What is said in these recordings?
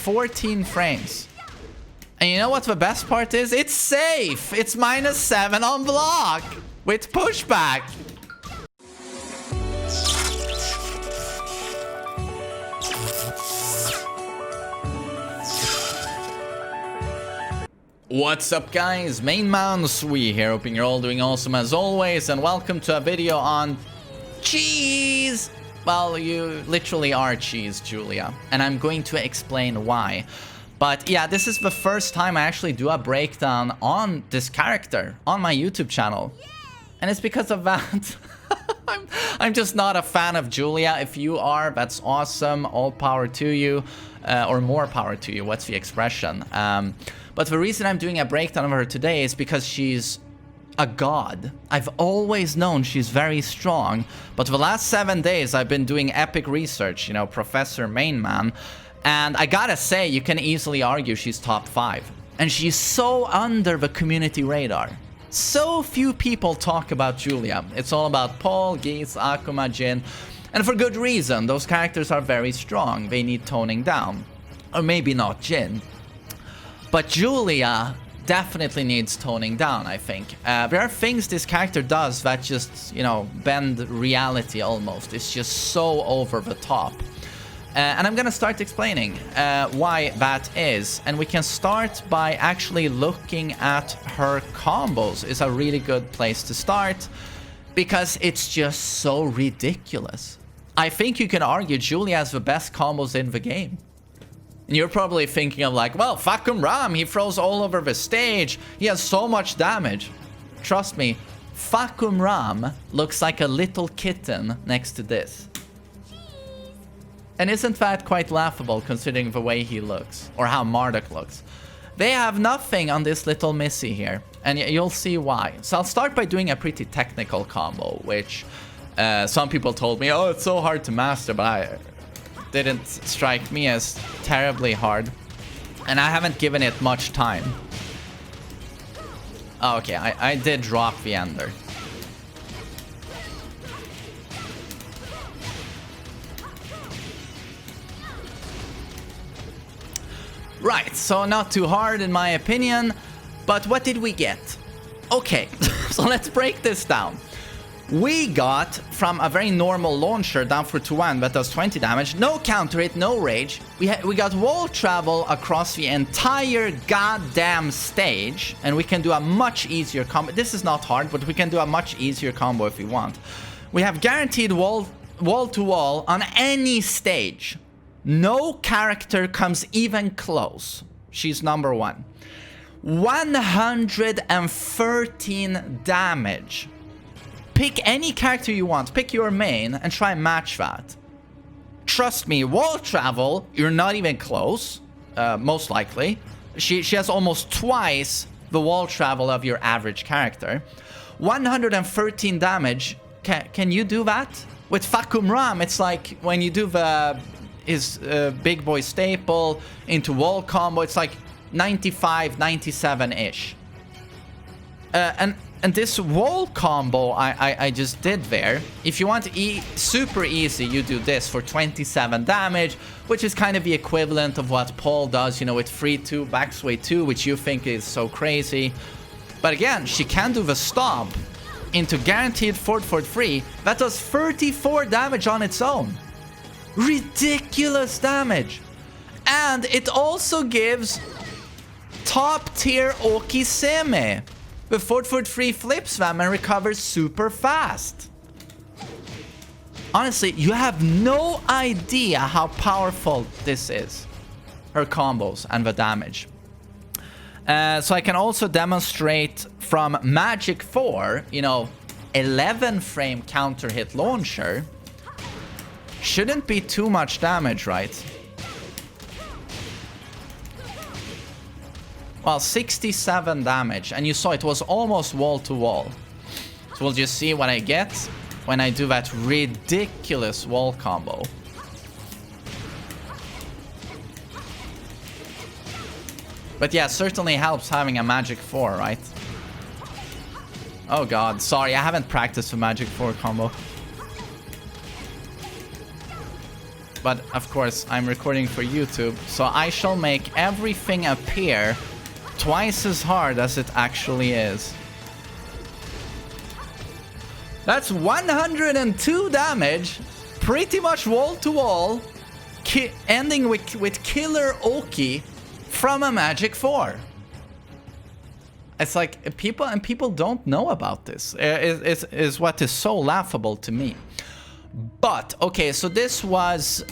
14 frames. And you know what the best part is? It's safe! It's -7 on block! With pushback! What's up guys, TheMainManSWE here, hoping you're all doing awesome as always, and welcome to a video on cheese! Well, you literally are cheese, Julia, and I'm going to explain why. But yeah, this is the first time I actually do a breakdown on this character on my YouTube channel. And it's because of that. I'm just not a fan of Julia. If you are, that's awesome. All power to you. Or more power to you. What's the expression? But the reason I'm doing a breakdown of her today is because she's a god. I've always known she's very strong. But the last 7 days I've been doing epic research. You know, Professor Mainman. And I gotta say, you can easily argue she's top 5. And she's so under the community radar. So few people talk about Julia. It's all about Paul, Geese, Akuma, Jin. And for good reason. Those characters are very strong. They need toning down. Or maybe not Jin. But Julia definitely needs toning down, I think. There are things this character does that just, you know, bend reality almost. It's just so over the top. And I'm gonna start explaining why that is. And we can start by actually looking at her combos. Is a really good place to start because it's just so ridiculous. I think you can argue Julia has the best combos in the game. And you're probably thinking of like, well, Fakum Ram, he throws all over the stage. He has so much damage. Trust me, Fakum Ram looks like a little kitten next to this. And isn't that quite laughable considering the way he looks? Or how Marduk looks? They have nothing on this little Missy here. And you'll see why. So I'll start by doing a pretty technical combo. Which some people told me, oh, it's so hard to master. But it didn't strike me as terribly hard. And I haven't given it much time. Oh, okay, I did drop the ender. Right, so not too hard in my opinion, but what did we get? Okay, so let's break this down. We got from a very normal launcher down for 2-1 that does 20 damage, no counter hit, no rage. We got wall travel across the entire goddamn stage, and we can do a much easier combo. This is not hard, but we can do a much easier combo if we want. We have guaranteed wall to wall on any stage. No character comes even close. She's number 1. 113 damage. Pick any character you want. Pick your main and try and match that. Trust me, wall travel, you're not even close. Most likely. She has almost twice the wall travel of your average character. 113 damage. Can you do that? With Fakum Ram, it's like when you do his big boy staple into wall combo, it's like 95, 97-ish. And this wall combo I just did there, if you want super easy, you do this for 27 damage, which is kind of the equivalent of what Paul does, you know, with 3-2 backsway 2, which you think is so crazy. But again, she can do the stomp into guaranteed forward 3. That does 34 damage on its own. Ridiculous damage. And it also gives top tier Okiseme. The forward 3 flips them and recovers super fast. Honestly, you have no idea how powerful this is. Her combos and the damage. So I can also demonstrate from Magic 4, you know, 11 frame counter hit launcher. Shouldn't be too much damage, right? Well, 67 damage. And you saw it was almost wall to wall. So we'll just see what I get when I do that ridiculous wall combo. But yeah, certainly helps having a Magic 4, right? Oh god, sorry, I haven't practiced the Magic 4 combo. but of course I'm recording for YouTube, so I shall make everything appear twice as hard as it actually is. That's 102 damage, pretty much wall to wall, ending with Killer Oki from a Magic 4. It's like people don't know about this. Is what is so laughable to me. But okay, so this was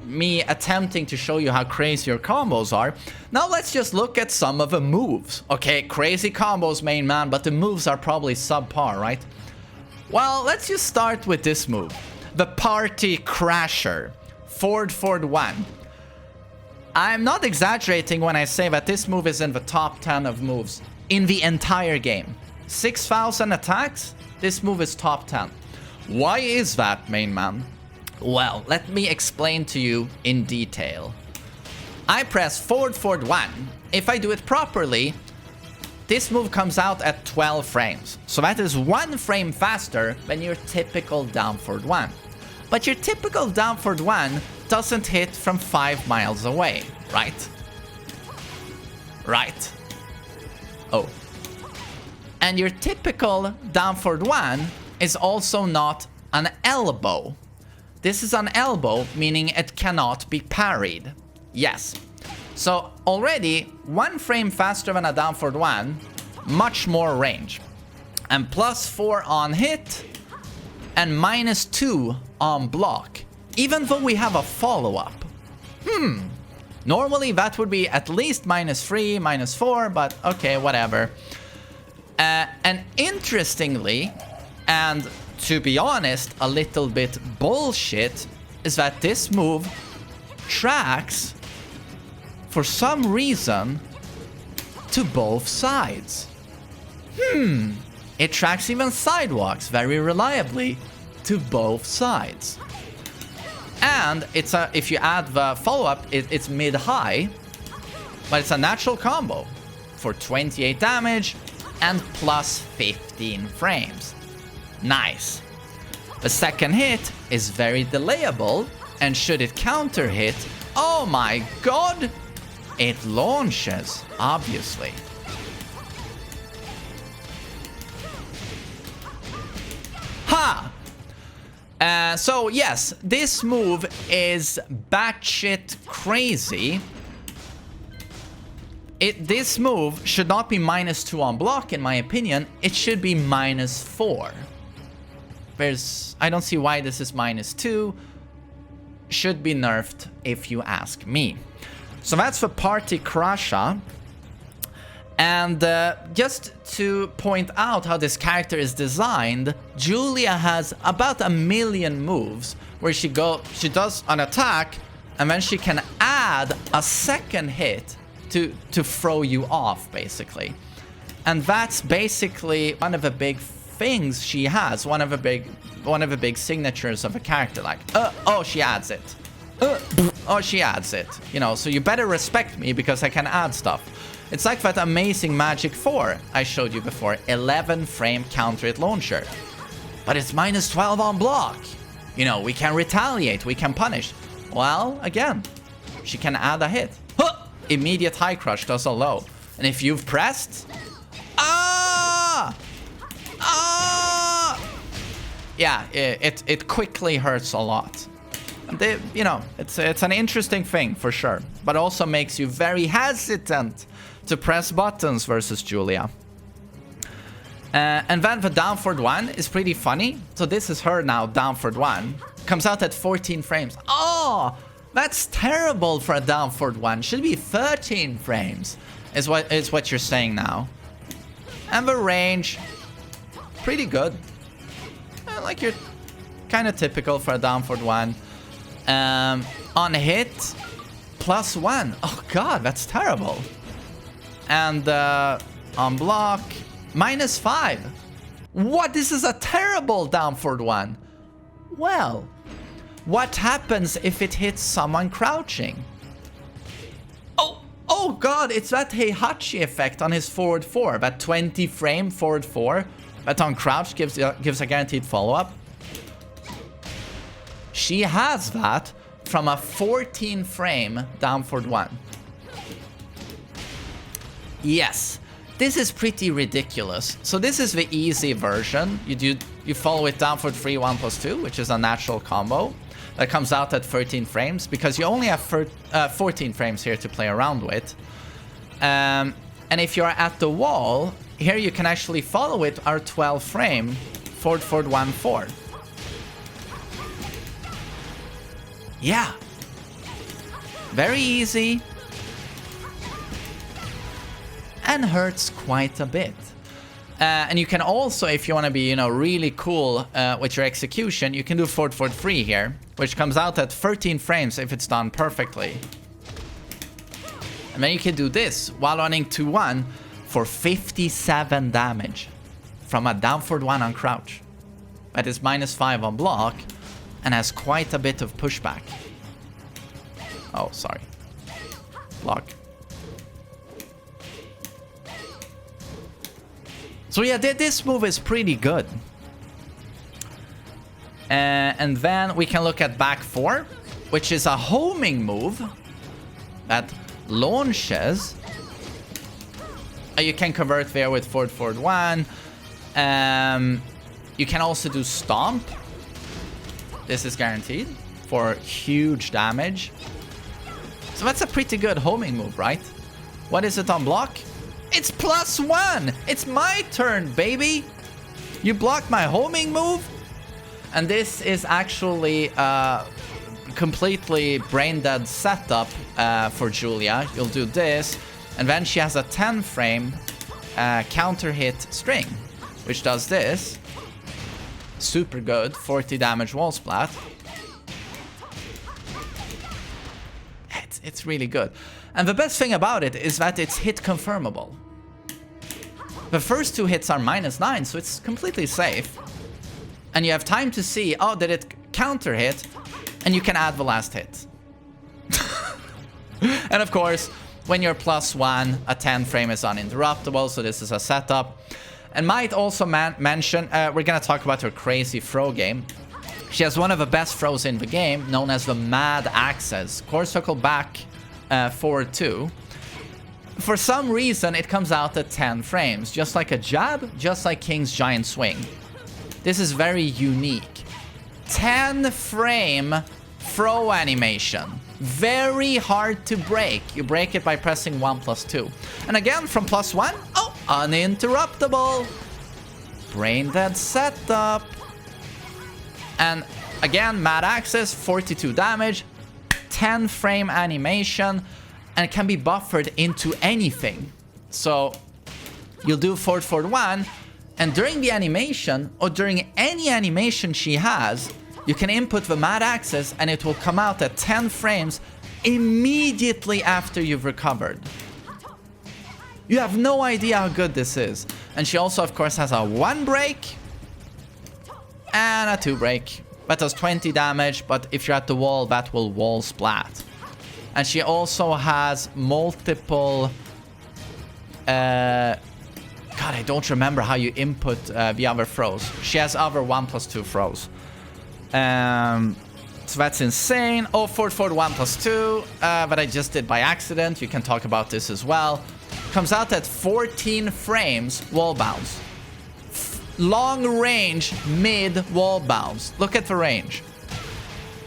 me attempting to show you how crazy your combos are. Now let's just look at some of the moves. Okay, crazy combos, main man, but the moves are probably subpar, right? Well, let's just start with this move. The Party Crasher. Forward 1. I'm not exaggerating when I say that this move is in the top 10 of moves in the entire game. 6,000 attacks, this move is top 10. Why is that, main man? Well, let me explain to you in detail. I press forward 1. If I do it properly, this move comes out at 12 frames. So that is 1 frame faster than your typical down forward 1. But your typical down forward 1 doesn't hit from 5 miles away, right? Right? Oh. And your typical down forward 1 is also not an elbow. This is an elbow, meaning it cannot be parried. Yes. So already 1 frame faster than a down forward 1, much more range. And +4 on hit and -2 on block. Even though we have a follow-up. Normally that would be at least -3, -4, but okay, whatever. And interestingly, and to be honest, a little bit bullshit, is that this move tracks, for some reason, to both sides. It tracks even sidewalks very reliably to both sides. And it's if you add the follow-up, it's mid-high, but it's a natural combo for 28 damage and +15 frames. Nice. The second hit is very delayable, and should it counter hit, oh my god, it launches, obviously. Ha! So yes, this move is batshit crazy. This move should not be -2 on block, in my opinion. It should be -4. I don't see why this is -2. Should be nerfed, if you ask me. So that's the Party Crasher. And just to point out how this character is designed, Julia has about 1 million moves where she does an attack and then she can add a second hit to throw you off, basically. And that's basically one of the big things she has, one of the big signatures of a character, like oh, she adds it. Oh, she adds it. You know, so you better respect me because I can add stuff. It's like that amazing Magic 4 I showed you before, 11 frame counter hit launcher. But it's -12 on block. You know, we can retaliate, we can punish. Well, again, she can add a hit. Huh! Immediate high crush does a low. And if you've pressed... Yeah, it quickly hurts a lot. You know, it's an interesting thing for sure, but also makes you very hesitant to press buttons versus Julia. And then the down forward 1 is pretty funny. So this is her now, down forward 1. Comes out at 14 frames. Oh, that's terrible for a down forward 1. Should be 13 frames, is what you're saying now. And the range, pretty good. Like you're kind of typical for a down forward 1. On hit, +1. Oh god, that's terrible. And on block, -5. What? This is a terrible down forward 1. Well, what happens if it hits someone crouching? Oh god, it's that Heihachi effect on his forward 4. That 20 frame forward 4 that on crouch gives a guaranteed follow-up. she has that from a 14 frame down forward 1. Yes, this is pretty ridiculous. So this is the easy version. You follow it down forward 3, 1+2, which is a natural combo that comes out at 13 frames because you only have 14 frames here to play around with. And if you're at the wall, here you can actually follow it our 12 frame forward, forward, 1, 4. Yeah. Very easy. And hurts quite a bit. And you can also, if you want to be, you know, really cool with your execution, you can do forward, forward, 3 here, which comes out at 13 frames if it's done perfectly. And then you can do this while running 2-1 for 57 damage from a down forward 1 on crouch. That is -5 on block and has quite a bit of pushback. Oh, sorry. Block. So yeah, this move is pretty good. And then we can look at back 4, which is a homing move that launches. You can convert there with forward, forward 1. You can also do stomp. This is guaranteed for huge damage. So that's a pretty good homing move, right? What is it on block? It's +1! It's my turn, baby! You blocked my homing move? And this is actually a completely brain-dead setup for Julia. You'll do this, and then she has a 10 frame counter-hit string, which does this. Super good, 40 damage wall splat. It's really good. And the best thing about it is that it's hit confirmable. The first 2 hits are -9, so it's completely safe. And you have time to see, oh, did it counter hit? And you can add the last hit. And of course, when you're +1, a 10 frame is uninterruptible, so this is a setup. And might also mention, we're gonna talk about her crazy throw game. She has one of the best throws in the game, known as the Mad Axes. Core circle back, forward 2. For some reason, it comes out at 10 frames. Just like a jab, just like King's Giant Swing. This is very unique. 10 frame throw animation. Very hard to break. You break it by pressing 1+2. And again, from +1, oh, uninterruptible. Brain dead setup. And again, Mad Axis, 42 damage, 10 frame animation, and it can be buffered into anything. So you'll do forward, forward 1, and during the animation, or during any animation she has, you can input the Mad Axis and it will come out at 10 frames immediately after you've recovered. You have no idea how good this is. And she also, of course, has a 1 break and a 2 break. That does 20 damage, but if you're at the wall, that will wall splat. And she also has multiple... God, I don't remember how you input the other throws. She has other 1+2 throws. So that's insane. Oh, forward, forward, 1+2. That I just did by accident. You can talk about this as well. Comes out at 14 frames wall bounce. Long range mid wall bounce. Look at the range.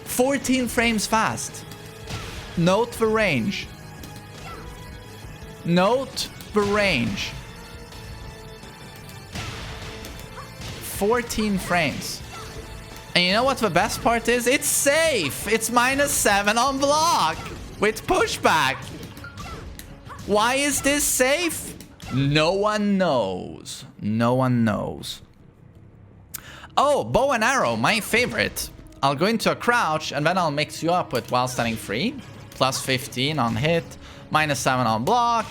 14 frames fast. Note the range. Note the range. 14 frames. And you know what the best part is? It's safe. It's -7 on block with pushback. Why is this safe? No one knows. No one knows. Oh, bow and arrow, my favorite. I'll go into a crouch and then I'll mix you up with while standing free. +15 on hit, -7 on block,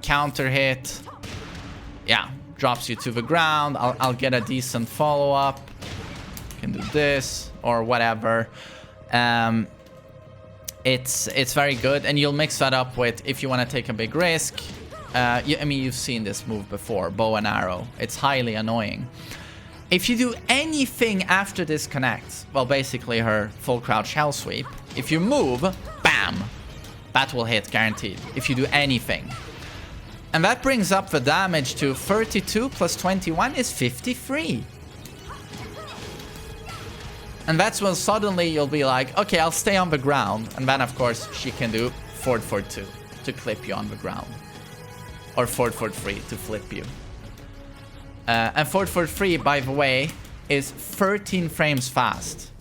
counter hit. Yeah, drops you to the ground. I'll get a decent follow-up. Can do this or whatever. It's very good, and you'll mix that up with if you want to take a big risk. I mean, you've seen this move before, bow and arrow. It's highly annoying. If you do anything after this connects, well, basically her full crouch hell sweep, if you move, bam, that will hit guaranteed if you do anything. And that brings up the damage to 32 plus 21 is 53. And that's when suddenly you'll be like, okay, I'll stay on the ground. And then, of course, she can do forward 2 to clip you on the ground. Or forward 3 to flip you. And forward 3, by the way, is 13 frames fast.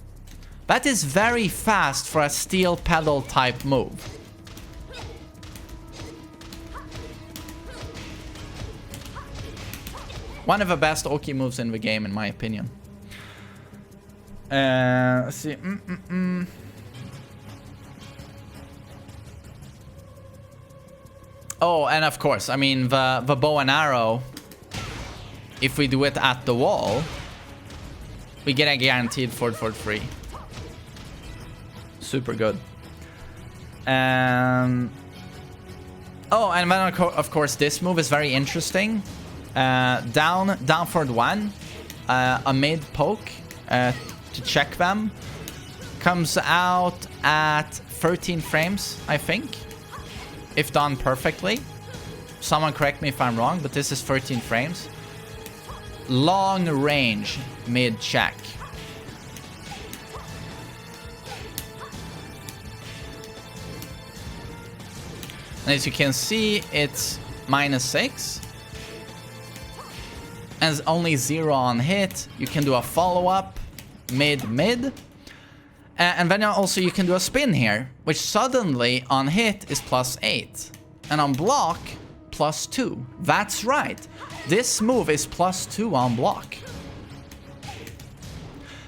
That is very fast for a steel pedal type move. One of the best Oki moves in the game, in my opinion. Let's see. Oh, and of course, I mean, the bow and arrow, if we do it at the wall, we get a guaranteed forward 3. Super good. Oh, and then, of course, this move is very interesting. Down forward 1, a mid poke to check them. Comes out at 13 frames, I think. If done perfectly. Someone correct me if I'm wrong, but this is 13 frames. Long range mid check. And as you can see, it's -6. And it's only 0 on hit. You can do a follow-up mid. And then also you can do a spin here, which suddenly on hit is +8. And on block, +2. That's right. This move is +2 on block.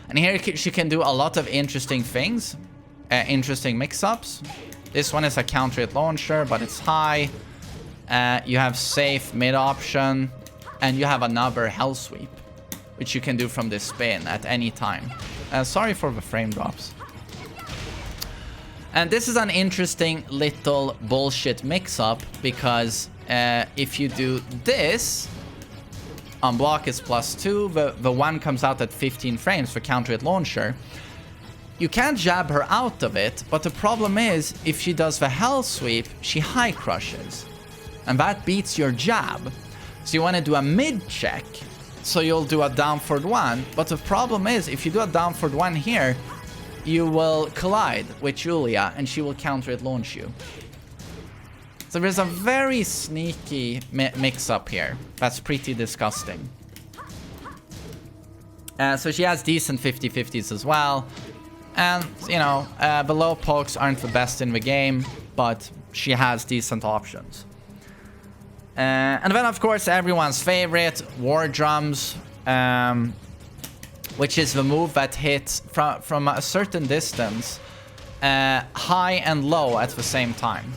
And here she can do a lot of interesting things. Interesting mix-ups. This one is a counter hit launcher, but it's high. You have safe mid option. And you have another hell sweep, which you can do from this spin at any time. Sorry for the frame drops. And this is an interesting little bullshit mix-up, because if you do this, on block is +2, the one comes out at 15 frames for counter hit launcher. You can't jab her out of it, but the problem is, if she does the hell sweep, she high crushes. And that beats your jab. So you want to do a mid check, so you'll do a down forward 1, but the problem is, if you do a down forward 1 here, you will collide with Julia, and she will counter hit launch you. So there's a very sneaky mix-up here. That's pretty disgusting. So she has decent 50-50s as well. And, you know, the low pokes aren't the best in the game, but she has decent options. And then, of course, everyone's favorite, War Drums, which is the move that hits from a certain distance, high and low at the same time.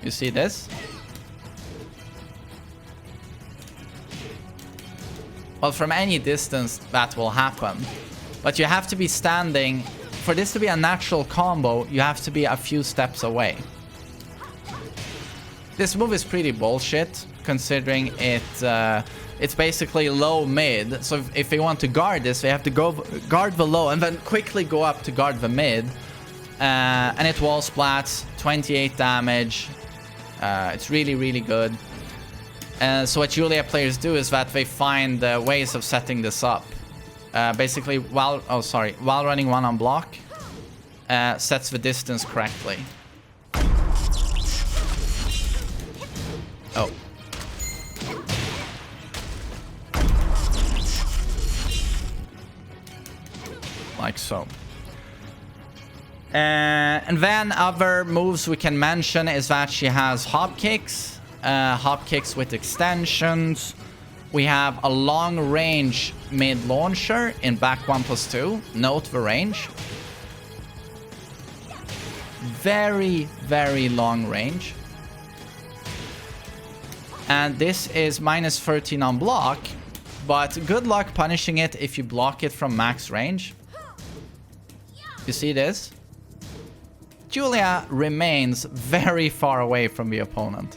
You see this? Well, from any distance, that will happen. But you have to be standing... For this to be a natural combo, you have to be a few steps away. This move is pretty bullshit, considering it's basically low mid. So if they want to guard this, they have to go guard the low and then quickly go up to guard the mid. And it wall splats, 28 damage. It's really, really good. So what Julia players do is that they find ways of setting this up. Basically, while running one on block, sets the distance correctly. Oh. Like so. And then other moves we can mention is that she has hop kicks with extensions. We have a long range mid launcher in back 1+2. Note the range. Very, very long range. And this is -13 on block, but good luck punishing it if you block it from max range. You see this? Julia remains very far away from the opponent.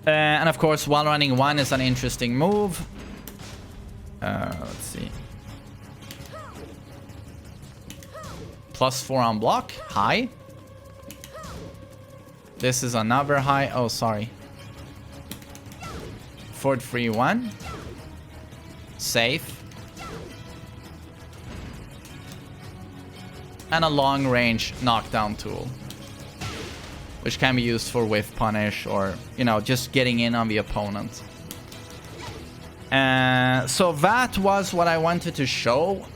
And of course, while running 1 is an interesting move. Let's see. +4 on block. High. This is another high. Oh, sorry. Forward 3-1. Safe. And a long-range knockdown tool, which can be used for whiff punish or, you know, just getting in on the opponent. So that was what I wanted to show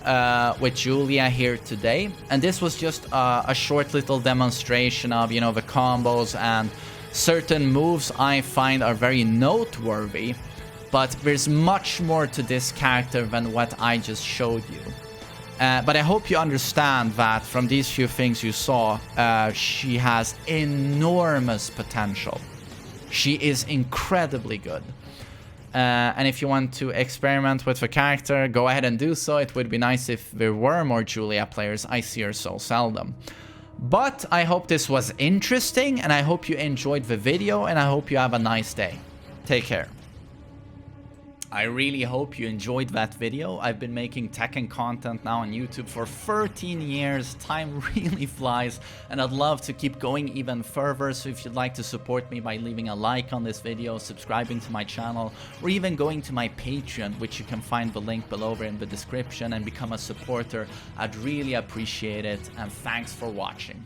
with Julia here today. And this was just a short little demonstration of, you know, the combos and certain moves I find are very noteworthy. But there's much more to this character than what I just showed you. But I hope you understand that from these few things you saw, she has enormous potential. She is incredibly good. And if you want to experiment with the character, go ahead and do so. It would be nice if there were more Julia players. I see her so seldom. But I hope this was interesting, and I hope you enjoyed the video, and I hope you have a nice day. Take care. I really hope you enjoyed that video. I've been making Tekken content now on YouTube for 13 years. Time really flies, and I'd love to keep going even further. So if you'd like to support me by leaving a like on this video, subscribing to my channel, or even going to my Patreon, which you can find the link below in the description, and become a supporter, I'd really appreciate it. And thanks for watching.